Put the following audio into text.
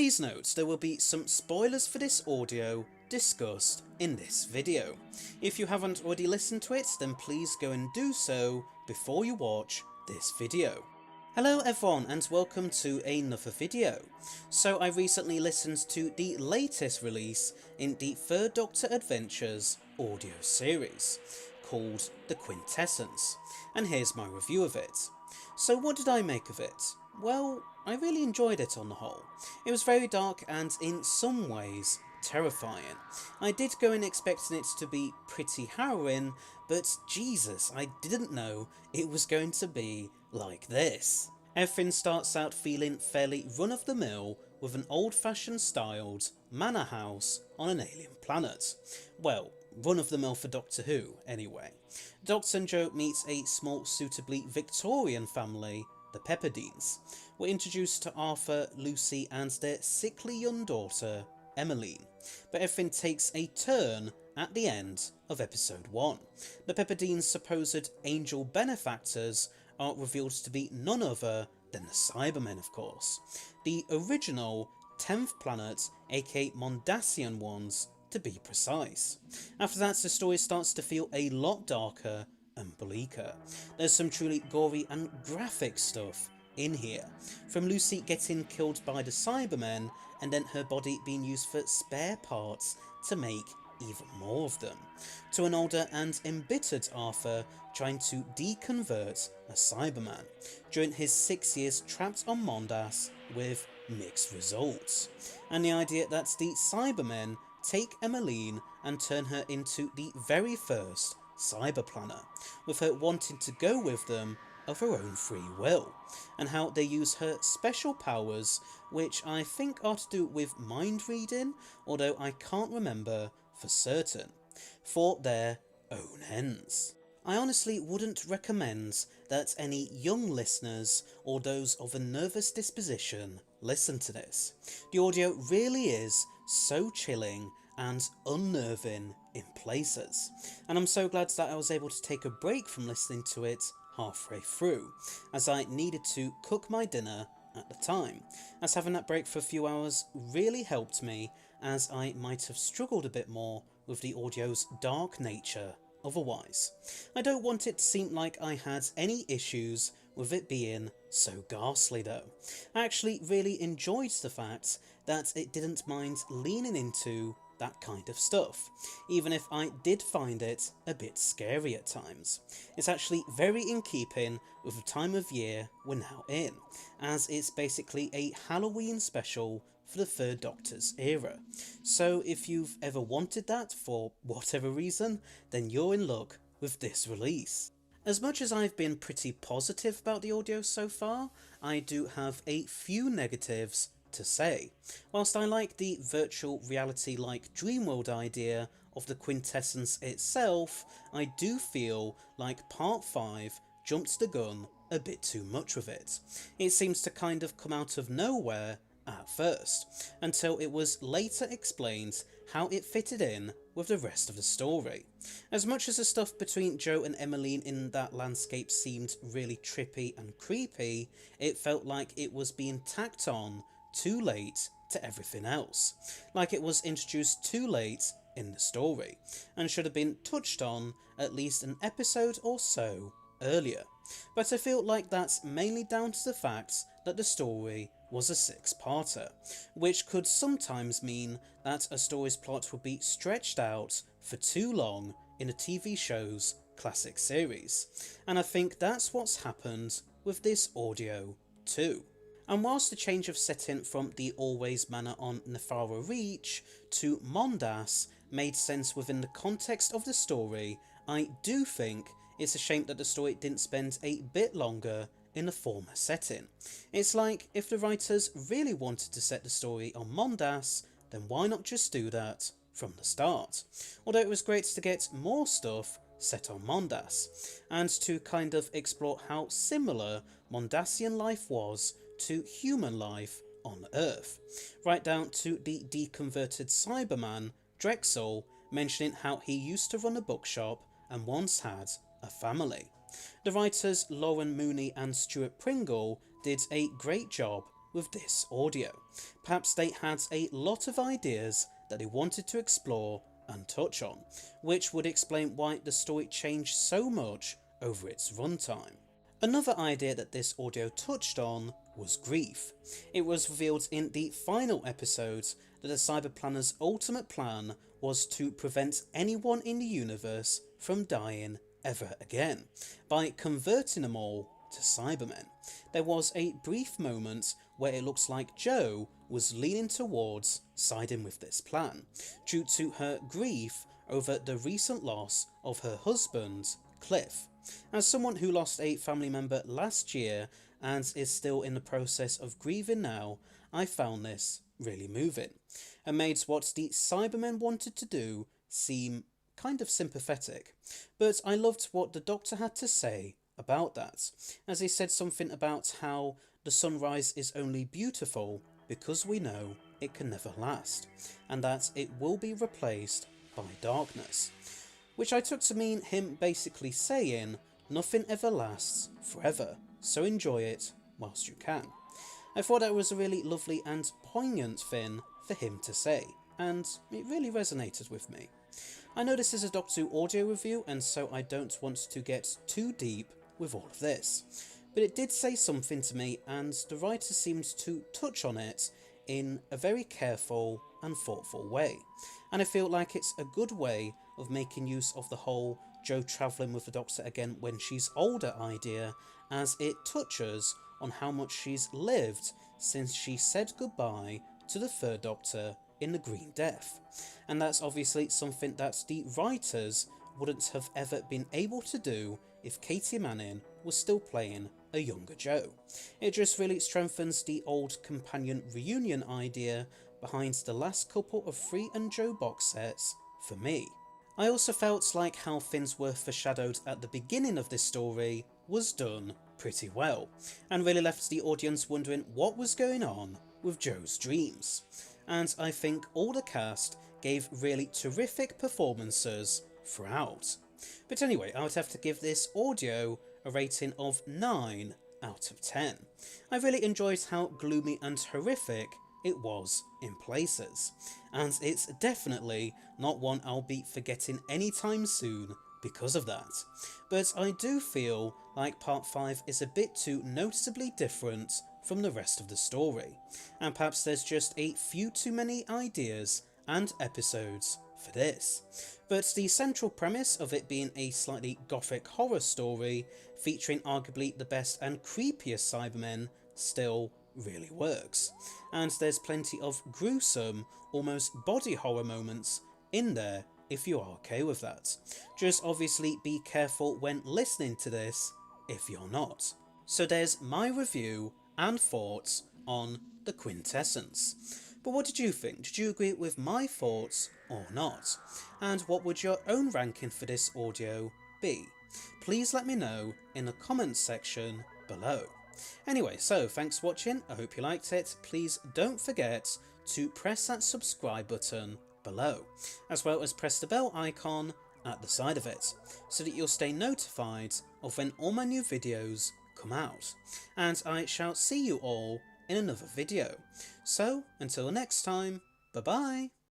Please note there will be some spoilers for this audio discussed in this video. If you haven't already listened to it, then please go and do so before you watch this video. Hello everyone and welcome to another video. So I recently listened to the latest release in the Third Doctor Adventures audio series, called The Quintessence, and here's my review of it. So what did I make of it? Well, I really enjoyed it on the whole. It was very dark and in some ways terrifying. I did go in expecting it to be pretty harrowing, but Jesus, I didn't know it was going to be like this. Everything starts out feeling fairly run-of-the-mill with an old-fashioned styled manor house on an alien planet. Well, run-of-the-mill for Doctor Who, anyway. Doctor and Jo meets a small, suitably Victorian family, the Pepperdines. We're introduced to Arthur, Lucy and their sickly young daughter, Emmeline, but everything takes a turn at the end of episode 1. The Pepperdines' supposed angel benefactors are revealed to be none other than the Cybermen, of course. The original 10th planet, aka Mondasian ones, to be precise. After that, the story starts to feel a lot darker and bleaker. There's some truly gory and graphic stuff in here, from Lucy getting killed by the Cybermen and then her body being used for spare parts to make even more of them, to an older and embittered Arthur trying to deconvert a Cyberman during his 6 years trapped on Mondas with mixed results, and the idea that the Cybermen take Emmeline and turn her into the very first Cyberplanner, with her wanting to go with them of her own free will, and how they use her special powers, which I think are to do with mind reading, although I can't remember for certain, for their own ends. I honestly wouldn't recommend that any young listeners or those of a nervous disposition listen to this. The audio really is so chilling and unnerving in places, and I'm so glad that I was able to take a break from listening to it halfway through, as I needed to cook my dinner at the time, as having that break for a few hours really helped me, as I might have struggled a bit more with the audio's dark nature otherwise. I don't want it to seem like I had any issues with it being so ghastly though. I actually really enjoyed the fact that it didn't mind leaning into that kind of stuff, even if I did find it a bit scary at times. It's actually very in keeping with the time of year we're now in, as it's basically a Halloween special for the Third Doctor's era. So if you've ever wanted that for whatever reason, then you're in luck with this release. As much as I've been pretty positive about the audio so far, I do have a few negatives to say. Whilst I like the virtual reality-like Dreamworld idea of the Quintessence itself, I do feel like Part 5 jumped the gun a bit too much with it. It seems to kind of come out of nowhere at first, until it was later explained how it fitted in with the rest of the story. As much as the stuff between Jo and Emmeline in that landscape seemed really trippy and creepy, it felt like it was being tacked on too late to everything else, like it was introduced too late in the story, and should have been touched on at least an episode or so earlier. But I feel like that's mainly down to the fact that the story was a 6-parter, which could sometimes mean that a story's plot would be stretched out for too long in a TV show's classic series, and I think that's what's happened with this audio too. And whilst the change of setting from the Always Manor on Nephara Reach to Mondas made sense within the context of the story, I do think it's a shame that the story didn't spend a bit longer in the former setting. It's like, if the writers really wanted to set the story on Mondas, then why not just do that from the start? Although it was great to get more stuff set on Mondas, and to kind of explore how similar Mondasian life was to human life on Earth, right down to the deconverted Cyberman, Drexel, mentioning how he used to run a bookshop and once had a family. The writers Lauren Mooney and Stuart Pringle did a great job with this audio. Perhaps they had a lot of ideas that they wanted to explore and touch on, which would explain why the story changed so much over its runtime. Another idea that this audio touched on was grief. It was revealed in the final episodes that the Cyberplanner's ultimate plan was to prevent anyone in the universe from dying ever again, by converting them all to Cybermen. There was a brief moment where it looks like Jo was leaning towards siding with this plan, due to her grief over the recent loss of her husband, Cliff. As someone who lost a family member last year and is still in the process of grieving now, I found this really moving, and made what the Cybermen wanted to do seem kind of sympathetic. But I loved what the Doctor had to say about that, as he said something about how the sunrise is only beautiful because we know it can never last, and that it will be replaced by darkness, which I took to mean him basically saying nothing ever lasts forever, so enjoy it whilst you can. I thought that was a really lovely and poignant thing for him to say, and it really resonated with me. I know this is a Doctor Who audio review, and so I don't want to get too deep with all of this, but it did say something to me, and the writer seemed to touch on it in a very careful and thoughtful way, and I feel like it's a good way of making use of the whole Jo travelling with the Doctor again when she's older idea, as it touches on how much she's lived since she said goodbye to the third Doctor in the Green Death, and that's obviously something that the writers wouldn't have ever been able to do if Katie Manning was still playing a younger Jo. It just really strengthens the old companion reunion idea behind the last couple of Free and Jo box sets for me. I also felt like how things were foreshadowed at the beginning of this story was done pretty well, and really left the audience wondering what was going on with Jo's dreams. And I think all the cast gave really terrific performances throughout. But anyway, I would have to give this audio a rating of 9 out of 10. I really enjoyed how gloomy and horrific it was in places, and it's definitely not one I'll be forgetting anytime soon because of that. But I do feel like part 5 is a bit too noticeably different from the rest of the story, and perhaps there's just a few too many ideas and episodes for this. But the central premise of it being a slightly gothic horror story featuring arguably the best and creepiest Cybermen still really works, and there's plenty of gruesome, almost body horror moments in there if you are okay with that. Just obviously be careful when listening to this if you're not. So there's my review and thoughts on the Quintessence. But what did you think? Did you agree with my thoughts or not? And what would your own ranking for this audio be? Please let me know in the comments section below. Anyway, so thanks for watching, I hope you liked it. Please don't forget to press that subscribe button below, as well as press the bell icon at the side of it, so that you'll stay notified of when all my new videos come out. And I shall see you all in another video. So, until next time, bye bye!